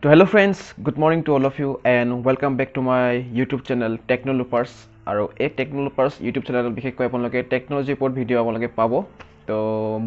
So hello friends, good morning to all of you and welcome back to my YouTube channel Techno Loopers. আৰু এই Techno Loopers YouTube channel বিশেষকৈ আপোনালোকে technology ওপৰত video আপোনালোকে পাব। তো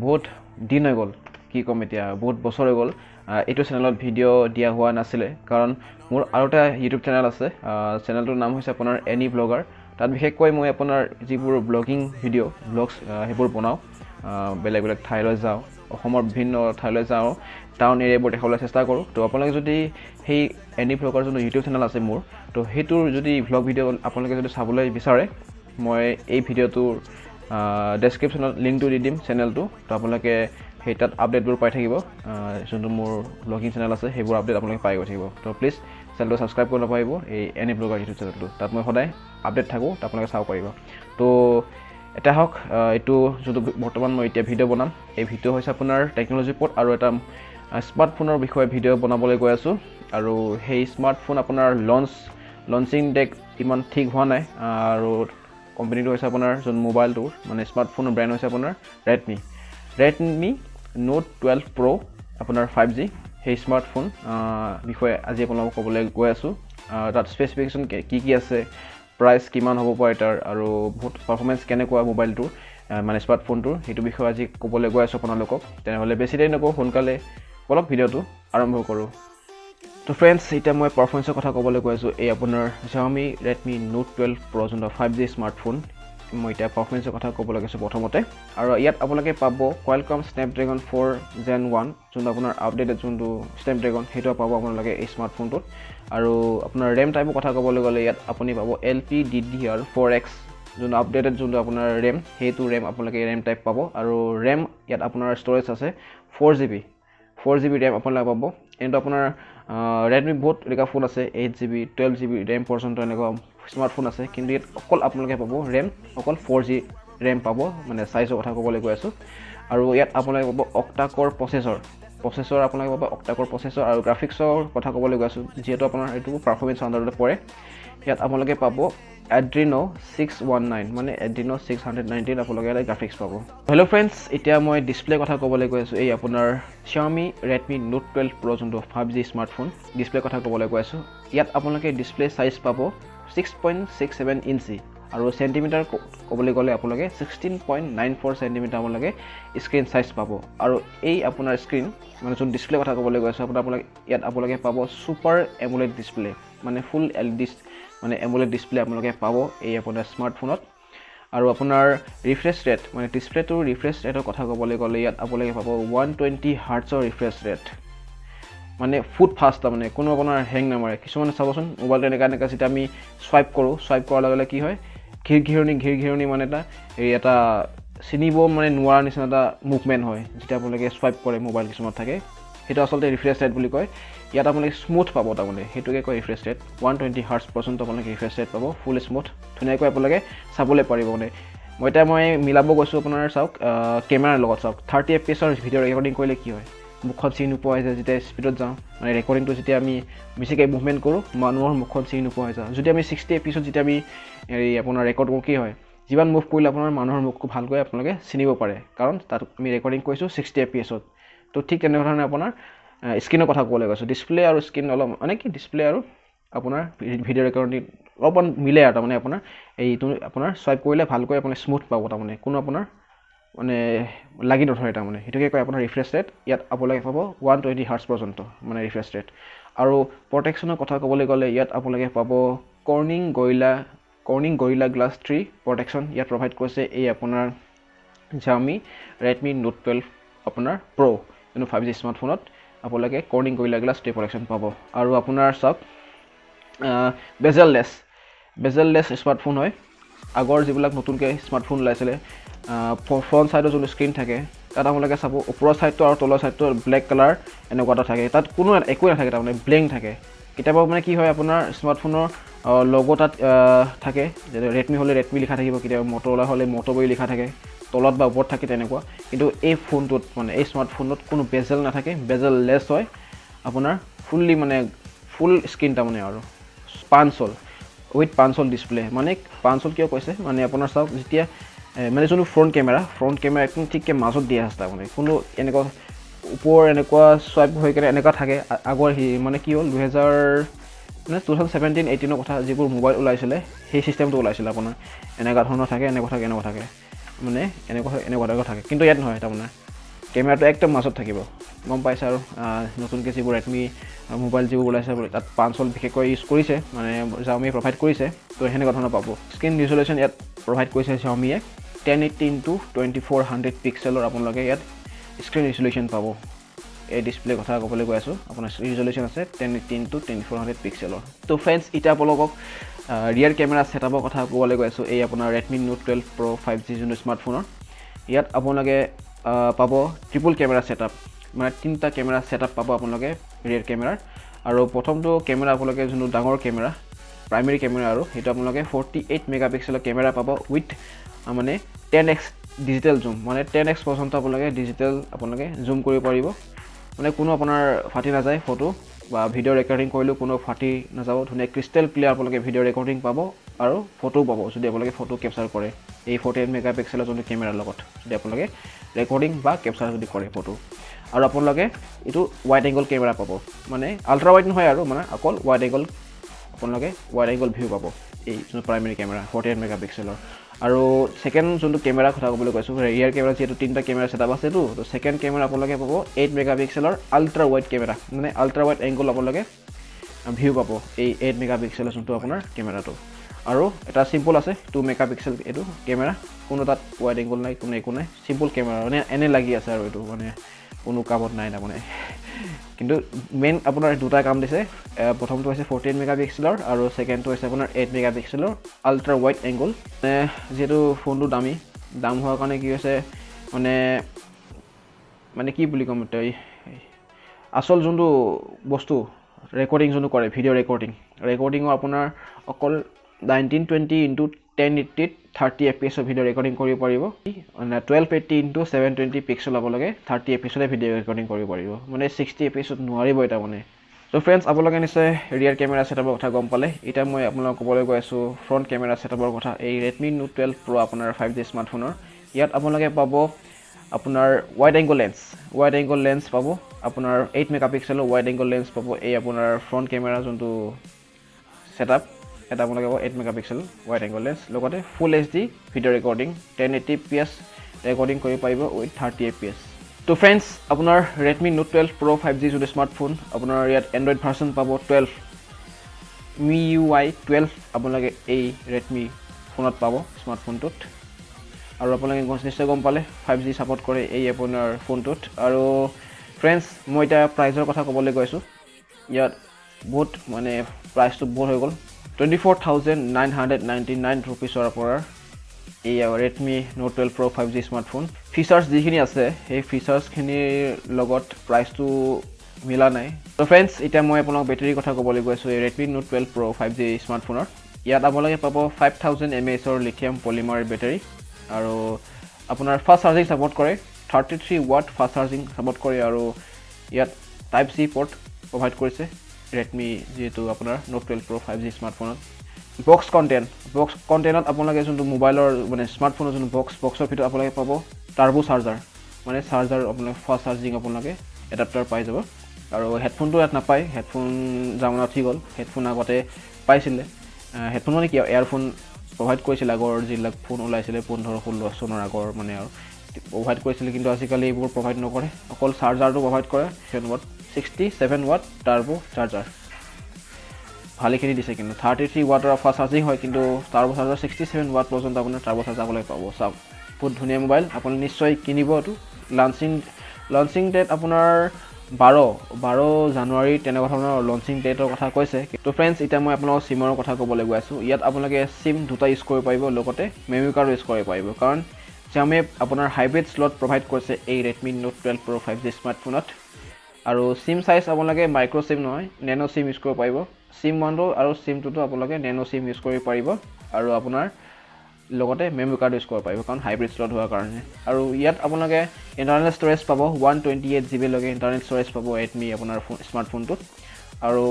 বহুত দিন হৈ গ'ল কি কম এতিয়া বহুত বছৰ হৈ গ'ল এইটো চেনেলত ভিডিও দিয়া হোৱা নাছিলে কাৰণ মোৰ আৰু এটা YouTube চেনেল আছে চেনেলটোৰ নাম হৈছে আপোনাৰ এনি ব্লগাৰ তাত বিশেষকৈ মই আপোনাৰ যিবোৰ ব্লগিং ভিডিও ব্লগছ হেবোৰ বনাও বেলেগ বেলেগ ঠাইলৈ যাওঁ অসমৰ বিভিন্ন ঠাইলৈ যাওঁ টাউন এৰিয়াবোৰ দেখাবলৈ চেষ্টা কৰোঁ তো আপোনালোকে যদি সেই এনি ব্লগাৰ যোনটো ইউটিউব চেনেল আছে মোৰ তো সেইটোৰ যদি ব্লগ ভিডিও আপোনালোকে যদি চাবলৈ বিচাৰে মই এই ভিডিওটোৰ ডেছক্ৰিপশ্যনত লিংকটো দি দিম চেনেলটো তো আপোনালোকে সেই তাত আপডেটবোৰ পাই থাকিব যোনটো মোৰ ব্লগিং চেনেল আছে সেইবোৰ আপডেট আপোনালোকে পাই গৈ থাকিব তো প্লিজ চেনেলটো ছাবস্ক্ৰাইব কৰিব পাৰিব এই এনি ব্লগাৰ ইউটিউব চেনেলটো তাত মই সদায় আপডেট থাকোঁ তো আপোনালোকে চাব পাৰিব তো এটা হওক এইটো যোনটো বৰ্তমান মই এতিয়া ভিডিও বনাম এই ভিডিও হৈছে আপোনাৰ টেকনলজি ওপৰত আৰু এটা স্মাৰ্টফোনৰ বিষয়ে ভিডিও বনাবলৈ গৈ আছোঁ আৰু সেই স্মাৰ্টফোন আপোনাৰ লঞ্চিং ডেট ইমান ঠিক হোৱা নাই আৰু কোম্পানীটো হৈছে আপোনাৰ যোন মোবাইলটোৰ মানে স্মাৰ্টফোনৰ ব্ৰেণ্ড হৈছে আপোনাৰ Redmi Note 12 Pro আপোনাৰ 5G সেই স্মাৰ্টফোন বিষয়ে আজি আপোনালোকক ক'বলৈ গৈ আছোঁ তাত স্পেচিফিকেশ্যন কি আছে প্ৰাইচ কিমান হ'ব পাৰে তাৰ আৰু বহুত পাৰফৰ্মেন্স কেনেকুৱা মোবাইলটোৰ মানে স্মাৰ্টফোনটোৰ সেইটো বিষয়ে আজি ক'বলৈ গৈ আছোঁ আপোনালোকক তেনেহ'লে বেছি দেৰি নকৰোঁ সোনকালে বলক ভিডিওটো আৰম্ভ কৰোঁ তো ফ্ৰেণ্ডছ এতিয়া মই পাৰফৰ্মেন্সৰ কথা ক'বলৈ গৈ আছোঁ এই আপোনাৰ Xiaomi Redmi Note 12 Pro যোনটো 5G স্মাৰ্টফোন মই এতিয়া পাৰফৰ্মেন্সৰ কথা ক'বলৈ গৈছোঁ প্ৰথমতে আৰু ইয়াত আপোনালোকে পাব Qualcomm Snapdragon 4 Gen 1 যোনটো আপোনাৰ আপডেটেড যোনটো Snapdragon সেইটো পাব আপোনালোকে এই স্মাৰ্টফোনটোত আৰু আপোনাৰ RAM টাইপৰ কথা ক'বলৈ গ'লে ইয়াত আপুনি পাব LPDDR4X যোনটো আপডেটেড যোনটো আপোনাৰ RAM সেইটো RAM আপোনালোকে RAM টাইপ পাব আৰু RAM ইয়াত আপোনাৰ ষ্ট'ৰেজ আছে 4GB RAM আপোনালোকে পাব কিন্তু আপোনাৰ Redmi বহুত এনেকুৱা ফোন আছে 8GB 12GB RAM পৰ্যন্ত এনেকুৱা স্মাৰ্টফোন আছে কিন্তু ইয়াত অকল আপোনালোকে পাব RAM অকল 4G RAM পাব মানে সাইজৰ কথা ক'বলৈ গৈ আছোঁ আৰু ইয়াত আপোনালোকে পাব অক্টা-কোৰ প্ৰচেছৰ আপোনালোকে পাব অক্টা-কোৰ প্ৰচেছৰ আৰু গ্ৰাফিক্সৰ কথা ক'বলৈ গৈ আছোঁ যিহেতু আপোনাৰ এইটো পাৰফৰ্মেন্স আণ্ডাৰতে পৰে ইয়াত আপোনালোকে পাব Adreno 619 মানে Adreno 619 আপোনালোকে এটা গ্ৰাফিক্স পাব হেল্ল' ফ্ৰেণ্ডছ এতিয়া মই ডিসপ্লে কথা ক'বলৈ গৈ আছোঁ এই আপোনাৰ Xiaomi Redmi Note 12 Pro যোনটো 5G স্মাৰ্টফোন ডিসপ্লে কথা ক'বলৈ গৈ আছোঁ ইয়াত আপোনালোকে ডিসপ্লে সাইজ পাব 6.67 ইঞ্চি আৰু সেন্টিমিটাৰ ক'বলৈ গ'লে আপোনালোকে 16.94 সেন্টিমিটাৰ আপোনালোকে স্ক্ৰীন সাইজ পাব আৰু এই আপোনাৰ স্ক্ৰীন মানে যোন ডিসপ্লে কথা ক'বলৈ গৈ আছোঁ আপোনালোকে ইয়াত আপোনালোকে পাব সুপাৰ এমোলেড ডিসপ্লে মানে ফুল LED মানে এমোলেড ডিসপ্লে আপোনালোকে পাব এই আপোনাৰ স্মাৰ্টফোনত আৰু আপোনাৰ ৰিফ্ৰেছ ৰেট মানে ডিসপ্লেটোৰ ৰিফ্ৰেছ ৰেটৰ কথা ক'বলৈ গ'লে ইয়াত আপোনালোকে পাব 120 হাৰ্টছৰ ৰিফ্ৰেছ ৰেট মানে ফুট ফাষ্ট মানে কোনো আপোনাৰ হেং নামাৰে কিছুমান চাবচোন মোবাইলটো এনেকা যেতিয়া আমি সোৱাইপ কৰাৰ লগে লগে কি হয় ঘিৰঘিৰণি মানে এটা চিনিব মানে নোৱাৰা নিচিনা এটা মুভমেন্ট হয় যেতিয়া আপোনালোকে সোৱাইপ কৰে মোবাইল কিছুমান থাকে সেইটো আচলতে ৰিফ্ৰেছ ৰেট বুলি কয় ইয়াত আপোনালোকে স্মুথ পাব তাৰমানে সেইটোকে কয় ৰিফ্ৰেছ ৰেট 120 হাৰ্টছ পৰ্যন্ত আপোনালোকে ৰিফ্ৰেছ ৰেট পাব ফুল স্মুথ ধুনীয়াকৈ আপোনালোকে চাবলৈ পাৰিব মানে মই মিলাব গৈছোঁ আপোনাৰ চাওক কেমেৰাৰ লগত চাওক 30 fps ভিডিও ৰেকৰ্ডিং কৰিলে কি হয় মুখখন চিনি নোপোৱা হৈ যায় যেতিয়া স্পীডত যাওঁ মানে ৰেকৰ্ডিংটো যেতিয়া আমি বেছিকৈ মুভমেণ্ট কৰোঁ মানুহৰ মুখখন চিনি নোপোৱা হৈ যায় যদি আমি 60 fps যেতিয়া আমি এই আপোনাৰ ৰেকৰ্ড কৰোঁ কি হয় যিমান মুভ কৰিলে আপোনাৰ মানুহৰ মুখটো ভালকৈ আপোনালোকে চিনিব পাৰে কাৰণ তাত আমি ৰেকৰ্ডিং কৰিছোঁ 60 fps তো ঠিক তেনেধৰণে আপোনাৰ স্ক্ৰীনৰ কথা ক'বলৈ গৈছোঁ ডিসপ্লে আৰু স্ক্ৰীন অলপ মানে কি ডিসপ্লে আৰু আপোনাৰ ভিডিও ৰেকৰ্ডিং অলপমান মিলে আৰু তাৰমানে আপোনাৰ এইটো আপোনাৰ সোৱাইপ কৰিলে ভালকৈ আপুনি স্মুথ পাব তাৰমানে কোনো আপোনাৰ মানে লাগি নধৰে তাৰমানে সেইটোকে কয় আপোনাৰ ৰিফ্ৰেছ ৰেট ইয়াত আপোনালোকে পাব 120 হাৰ্টছ পৰ্যন্ত মানে ৰিফ্ৰেছ ৰেট আৰু প্ৰটেকশ্যনৰ কথা ক'বলৈ গ'লে ইয়াত আপোনালোকে পাব কৰ্নিং গৰিলা গ্লাছ 3 প্ৰটেকশ্যন ইয়াত প্ৰভাইড কৰিছে এই আপোনাৰ Xiaomi Redmi Note 12 আপোনাৰ Pro যোনটো 5G স্মাৰ্টফোনত আপোনালোকে কৰ্নিং গৰিলা গ্লাছ 3 প্ৰটেকশ্যন পাব আৰু আপোনাৰ চাওক বেজেললেছ স্মাৰ্টফোন হয় আগৰ যিবিলাক নতুনকৈ স্মাৰ্টফোন ওলাইছিলে ফ্ৰণ্ট সাইডৰ যোনটো স্ক্ৰীন থাকে তাত আপোনালোকে চাব ওপৰৰ সাইডটো আৰু তলৰ সাইডটো ব্লেক কালাৰ এনেকুৱা এটা থাকে তাত কোনো একোৱে নাথাকে তাৰমানে ব্লেংক থাকে কেতিয়াবা মানে কি হয় আপোনাৰ স্মাৰ্টফোনৰ লোগো তাত থাকে যেনে ৰেডমি হ'লে ৰেডমি লিখা থাকিব কেতিয়াবা মটৰলা হ'লে মটো বুলি লিখা থাকে তলত বা ওপৰত থাকে তেনেকুৱা কিন্তু এই ফোনটোত মানে এই স্মাৰ্টফোনত কোনো বেজেল নাথাকে বেজেললেছ হয় আপোনাৰ ফুললি মানে ফুল স্ক্ৰীন তাৰমানে আৰু পাঞ্চল উইথ পাঞ্চল ডিসপ্লে মানে পাঞ্চল কিয় কৈছে মানে আপোনাৰ চাওক যেতিয়া মানে যোনটো ফ্ৰণ্ট কেমেৰা একদম ঠিককৈ মাজত দিয়া আছে তাৰমানে কোনো এনেকুৱা ওপৰ এনেকুৱা সোৱাইপ হৈ কেনে এনেকুৱা থাকে আগৰ মানে কি হ'ল 2017-18 কথা যিবোৰ মোবাইল ওলাইছিলে সেই সিস্টেমটো ওলাইছিলে আপোনাৰ এনেকুৱা ধৰণৰ থাকে এনেকুৱা থাকে মানে এনেকুৱা থাকে কিন্তু ইয়াত নহয় তাৰমানে কেমেৰাটো একদম মাজত থাকিব গম পাইছে আৰু নতুনকৈ যিবোৰ Redmi মোবাইল যিবোৰ ওলাইছে তাত 5 বিশেষকৈ ইউজ কৰিছে মানে Xiaomi প্ৰভাইড কৰিছে তো সেনেকুৱা ধৰণৰ পাব স্ক্ৰীন ৰিজলিউশ্যন ইয়াত প্ৰভাইড কৰিছে Xiaomiয়ে 1080x2400 পিক্সেলৰ আপোনালোকে ইয়াত স্ক্ৰীন ৰিজলিউশ্যন পাব এই ডিসপ্লে কথা ক'বলৈ গৈ আছোঁ আপোনাৰ ৰিজলিউশ্যন আছে 1080x2400 পিক্সেলৰ তো ফ্ৰেণ্ডছ এতিয়া আপোনালোকক ৰিয়াৰ কেমেৰা ছেটআপৰ কথা ক'বলৈ গৈ আছোঁ এই আপোনাৰ Redmi Note 12 Pro 5G যোনটো স্মাৰ্টফোনৰ ইয়াত আপোনালোকে পাব ট্ৰিপল কেমেৰা ছেটআপ মানে তিনিটা কেমেৰা ছেটআপ পাব আপোনালোকে ৰিয়াৰ কেমেৰাৰ আৰু প্ৰথমটো কেমেৰা আপোনালোকে যোনটো ডাঙৰ কেমেৰা প্ৰাইমেৰী কেমেৰা আৰু সেইটো আপোনালোকে 48 মেগাপিক্সেলৰ কেমেৰা পাব উইথ মানে 10x ডিজিটেল জুম মানে 10x পৰ্যন্ত আপোনালোকে ডিজিটেল আপোনালোকে জুম কৰিব পাৰিব মানে কোনো আপোনাৰ ফাটি নাযায় ফটো বা ভিডিও ৰেকৰ্ডিং কৰিলেও কোনো ফাটি নাযাব ধুনীয়া ক্ৰিষ্টেল ক্লিয়াৰ আপোনালোকে ভিডিও ৰেকৰ্ডিং পাব আৰু ফটো পাব যদি আপোনালোকে ফটো কেপচাৰ কৰে এই 48 মেগাপিক্সেলৰ যোনটো কেমেৰাৰ লগত যদি আপোনালোকে ৰেকৰ্ডিং বা কেপচাৰ যদি কৰে ফটো আৰু আপোনালোকে এইটো ওৱাইড এংগল কেমেৰা পাব মানে আল্ট্ৰা ওৱাইড নহয় আৰু মানে অকল ওৱাইড এংগল আপোনালোকে ওৱাইড এংগল ভিউ পাব এই যোনটো প্ৰাইমেৰী কেমেৰা 48 মেগাপিক্সেলৰ আৰু সেকেন্ড যোনটো কেমেৰা কথা ক'বলৈ কৈছোঁ ৰিয়াৰ কেমেৰা যেটো তিনিটা কেমেৰা সেটআপ আছে তো সেকেন্ড কেমেৰা আপোনালোকে পাব 8 মেগাপিক্সেলৰ আল্ট্ৰা ওৱাইড কেমেৰা মানে আল্ট্ৰা ওৱাইড এংগল আপোনালোকে ভিউ পাব এই 8 মেগাপিক্সেলৰ যোনটো আপোনাৰ কেমেৰাটো আৰু এটা সিম্পল আছে 2 মেগাপিক্সেল এইটো কেমেৰা কোনো তাত ওৱাইড এংগল নাই কোনো একো নাই সিম্পল কেমেৰা মানে এনে লাগি আছে আৰু এইটো মানে কোনো কামত নাই না মানে কিন্তু মেইন আপোনাৰ দুটা কাম দিছে প্ৰথমটো হৈছে 48 মেগাপিক্সেলৰ আৰু সেকেন্ডটো হৈছে আপোনাৰ 8 মেগাপিক্সেলৰ আল্ট্ৰা ওৱাইড এংগল যেটো ফোনটো দাম হোৱাৰ কাৰণে কি হৈছে মানে কি বুলি কম তই আসল যোনটো বস্তু ৰেকৰ্ডিং যোনটো কৰে ভিডিও ৰেকৰ্ডিংৰ আপোনাৰ অকল 1920x1080 30 fps ভিডিও ৰেকৰ্ডিং কৰিব পাৰিব 1280x720 পিক্সেল আপোনালোকে 30 fps ভিডিও ৰেকৰ্ডিং কৰিব পাৰিব মানে 60 fps নোৱাৰিব এটা মানে তো ফ্ৰেণ্ডছ আপোনালোকে নিশ্চয় ৰিয়াৰ কেমেৰা ছেটআপৰ কথা গম পালে এতিয়া মই আপোনালোকক ক'বলৈ গৈ আছোঁ ফ্ৰণ্ট কেমেৰা ছেটআপৰ কথা এই Redmi Note 12 Pro আপোনাৰ 5G স্মাৰ্টফোনৰ ইয়াত আপোনালোকে পাব আপোনাৰ ওৱাইড এংগল লেন্স পাব আপোনাৰ 8 মেগাপিক্সেলৰ ওৱাইড এংগল লেন্স পাব এই আপোনাৰ ফ্ৰণ্ট কেমেৰা যোনটো ছেটআপ এটা আপোনালোকে 8 মেগাপিক্সেল ওৱাইড এংগল লেন্স লগতে ফুল HD video recording 1080p recording কৰিব পাৰিব উইথ 30 fps তো ফ্ৰেণ্ডছ আপোনাৰ Redmi Note 12 Pro 5G যোনটো স্মাৰ্টফোন আপোনাৰ ইয়াত এন্ড্ৰইড ভাৰ্সন পাব 12 MIUI 12 আপোনালোকে এই Redmi ফোনত পাব স্মাৰ্টফোনটোত আৰু আপোনালোকে নিশ্চয় গম পালে 5G সাপোৰ্ট কৰে এই আপোনাৰ ফোনটোত আৰু ফ্ৰেণ্ডছ মই এটা প্ৰাইজৰ কথা ক'বলৈ গৈছোঁ ইয়াত বহুত মানে প্ৰাইচটো বহুত হৈ গ'ল 24,999 rupeesৰ পৰা এই Redmi Note 12 Pro 5G smartphone features যিখিনি আছে সেই ফিচাৰ্ছখিনিৰ লগত প্ৰাইচটো মিলা নাই তো ফ্ৰেণ্ডছ এতিয়া মই আপোনাক বেটাৰীৰ কথা ক'বলৈ গৈছোঁ এই Redmi Note 12 Pro 5G স্মাৰ্টফোনৰ ইয়াত আপোনালোকে পাব 5000 mAhৰ লিথিয়াম পলিমাৰ বেটাৰী আৰু আপোনাৰ ফাষ্ট চাৰ্জিং সাপোৰ্ট কৰে 33 watt ফাষ্ট চাৰ্জিং সাপোৰ্ট কৰে আৰু ইয়াত টাইপ C পোৰ্ট প্ৰভাইড কৰিছে Redmi যেটো আপোনাৰ Note 12 Pro 5G স্মাৰ্টফোনত বক্স কন্টেন্টত আপোনালোকে যোনটো মোবাইলৰ মানে স্মাৰ্টফোনৰ যোনটো বক্সৰ ভিতৰত আপোনালোকে পাব টাৰ্বো চাৰ্জাৰ মানে চাৰ্জাৰ আপোনালোকে ফাষ্ট চাৰ্জিং আপোনালোকে এডাপ্টাৰ পাই যাব আৰু হেডফোনটো ইয়াত নাপায় হেডফোন জামানা ঠিক হ'ল হেডফোন আগতে পাইছিলে হেডফোন মানে কি ইয়াৰফোন প্ৰভাইড কৰিছিল আগৰ যিবিলাক ফোন ওলাইছিলে 15-16 চনৰ আগৰ মানে আৰু প্ৰভাইড কৰিছিল কিন্তু আজিকালি এইবোৰ প্ৰভাইড নকৰে অকল চাৰ্জাৰটো প্ৰভাইড কৰে 67 watt টাৰ্বো চাৰ্জাৰ ভালেখিনি দিছে কিন্তু 33 wattৰ ফাষ্ট চাৰ্জিং হয় কিন্তু টাৰ্বো চাৰ্জাৰ 67 watt পৰ্যন্ত আপোনাৰ টাৰ্বো চাৰ্জাৰ আপোনালোকে পাব চাওক বহুত ধুনীয়া মোবাইল আপুনি নিশ্চয় কিনিব এইটো লঞ্চিং ডেট আপোনাৰ 12 জানুৱাৰী তেনেকুৱা ধৰণৰ লঞ্চিং ডেটৰ কথা কৈছে তো ফ্ৰেণ্ডছ এতিয়া মই আপোনালোকক সিমৰ কথা ক'বলৈ গৈ আছোঁ ইয়াত আপোনালোকে সিম দুটা ইউজ কৰিব পাৰিব লগতে মেমৰি কাৰ্ড ইউজ কৰিব পাৰিব কাৰণ Xiaomi আপোনাৰ হাইব্ৰিড স্লট প্ৰভাইড কৰিছে এই Redmi Note 12 Pro 5G স্মাৰ্টফোনত আৰু সিম সাইজ আপোনালোকে মাইক্ৰো সিম নহয় নেনো সিম ইউজ কৰিব পাৰিব সিম 1 আৰু সিম 2 আপোনালোকে নেনো সিম ইউজ কৰিব পাৰিব আৰু আপোনাৰ লগতে মেমৰি কাৰ্ড ইউজ কৰিব পাৰিব কাৰণ হাইব্ৰিড স্লট হোৱাৰ কাৰণে আৰু ইয়াত আপোনালোকে ইন্টাৰনেল ষ্টৰেজ পাব 128GB লৈকে ইন্টাৰনেল ষ্টৰেজ পাব Redmi আপোনাৰ স্মাৰ্টফোনটোত আৰু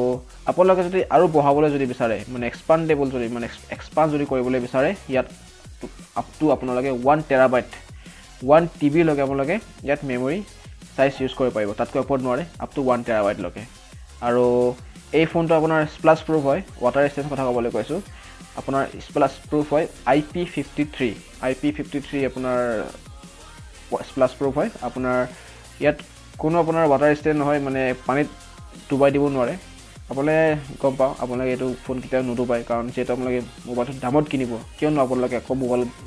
আপোনালোকে যদি আৰু বঢ়াবলৈ যদি বিচাৰে মানে এক্সপান্ডেবল যদি মানে এক্সপান্ড যদি কৰিবলৈ বিচাৰে ইয়াত আপ টু আপোনালোকে 1 TB লৈকে আপোনালোকে ইয়াত মেমৰি সাইজ ইউজ কৰিব পাৰিব তাতকৈ ওপৰত নোৱাৰে আপ টু 1 টেৰাবাইট লৈকে আৰু এই ফোনটো আপোনাৰ স্প্লাছ প্ৰুফ হয় ৱাটাৰ ৰেজিষ্টেন্স কথা ক'বলৈ কৈছোঁ আপোনাৰ স্প্লাছ প্ৰুফ হয় IP53 আপোনাৰ স্প্লাছ প্ৰুফ হয় আপোনাৰ ইয়াত কোনো আপোনাৰ ৱাটাৰ ৰেজিষ্টেন্স নহয় মানে পানীত ডুবাই দিব নোৱাৰে আপোনালোকে গম পাওঁ আপোনালোকে এইটো ফোন কেতিয়াও নুডুবাই কাৰণ যিহেতু আপোনালোকে মোবাইলটো দামত কিনিব কিয়নো আপোনালোকে আকৌ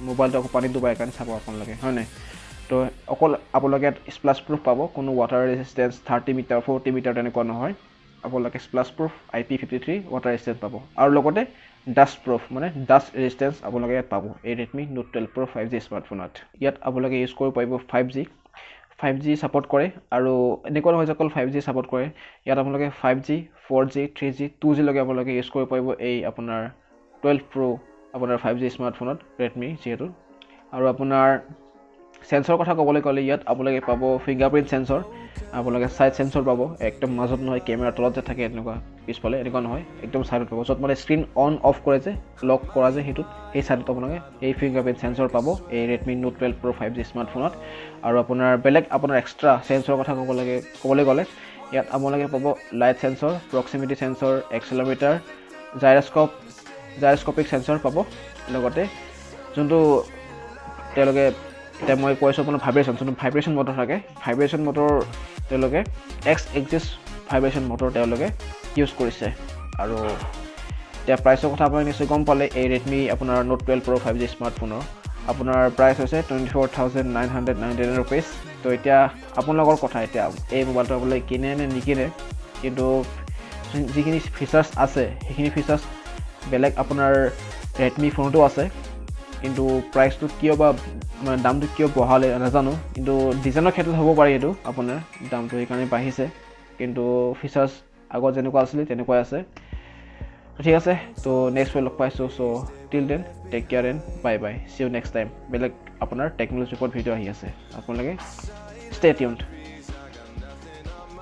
মোবাইলটো আকৌ পানীত ডুবাই কাৰণে চাব আপোনালোকে হয় নাই তো অকল আপোনালোকে স্প্লাছ প্ৰুফ পাব কোনো ৱাটাৰ ৰেজিষ্টেন্স 30 মিটাৰ 40 মিটাৰ তেনেকুৱা নহয় আপোনালোকে স্প্লাছ প্ৰুফ IP53 ৱাটাৰ ৰেজিষ্টেন্স পাব আৰু লগতে ডাষ্ট প্ৰুফ মানে ডাষ্ট ৰেজিষ্টেন্স আপোনালোকে ইয়াত পাব এই Redmi Note 12 Pro 5G স্মাৰ্টফোনত ইয়াত আপোনালোকে ইউজ কৰিব পাৰিব 5G ছাপোৰ্ট কৰে আৰু এনেকুৱা নহয় যে অকল 5G ছাপোৰ্ট কৰে ইয়াত আপোনালোকে 5G 4G 3G 2G লৈকে আপোনালোকে ইউজ কৰিব পাৰিব এই আপোনাৰ 12 Pro আপোনাৰ 5G স্মাৰ্টফোনত Redmi যিহেতু আৰু আপোনাৰ সেন্সৰ কথা ক'বলৈ গ'লে ইয়াত আপোনালোকে পাব ফিংগাৰপ্ৰিন্ট সেন্সৰ আপোনালোকে সাইড সেন্সৰ পাব একদম মাজত নহয় কেমেৰা তলত যে থাকে এনেকুৱা পিছফালে এনেকুৱা নহয় একদম সাইডত পাব য'ত মানে স্ক্ৰীন অন অফ কৰে যে লক কৰা যে হেতুত এই সাইডত আপোনালোকে এই ফিংগাৰপ্ৰিন্ট সেন্সৰ পাব এই Redmi Note 12 Pro 5G স্মাৰ্টফোনত আৰু আপোনাৰ বেলেগ আপোনাৰ এক্সট্ৰা সেন্সৰ কথা ক'বলৈ গ'লে ইয়াত আপোনালোকে পাব লাইট সেন্সৰ প্ৰক্সিমিটি সেন্সৰ এক্সেলৰোমিটাৰ জাইৰস্কোপিক সেন্সৰ পাব লগতে যোনটো তেওঁলোকে এতিয়া মই কৈছোঁ আপোনাৰ ভাইব্ৰেশ্যন মটৰ থাকে ভাইব্ৰেশ্যন মটৰ তেওঁলোকে এক্স এক্সিছ ভাইব্ৰেশ্যন মটৰ তেওঁলোকে ইউজ কৰিছে আৰু এতিয়া প্ৰাইচৰ কথা আপুনি নিশ্চয় গম পালে এই Redmi আপোনাৰ Note 12 Pro 5G স্মাৰ্টফোনৰ আপোনাৰ প্ৰাইচ হৈছে 24,999 rupees তো এতিয়া আপোনালোকৰ কথা এতিয়া এই মোবাইলটো আপোনালোকে কিনে নে নিকিনে কিন্তু যিখিনি ফিচাৰ্ছ আছে সেইখিনি ফিচাৰ্ছ বেলেগ আপোনাৰ Redmi ফোনতো আছে কিন্তু প্ৰাইচটো কিয় বা মানে দামটো কিয় বঢ়ালে নাজানো কিন্তু ডিজাইনৰ ক্ষেত্ৰত হ'ব পাৰে এইটো আপোনাৰ দামটো সেইকাৰণে বাঢ়িছে কিন্তু ফিচাৰ্ছ আগত যেনেকুৱা আছিলে তেনেকুৱাই আছে ঠিক আছে তো নেক্সট লগ পাইছোঁ so' till then take care and bye bye see you next time বেলেগ আপোনাৰ টেকন'লজিৰ ওপৰত ভিডিঅ' আহি আছে আপোনালোকে ষ্টে টিউনড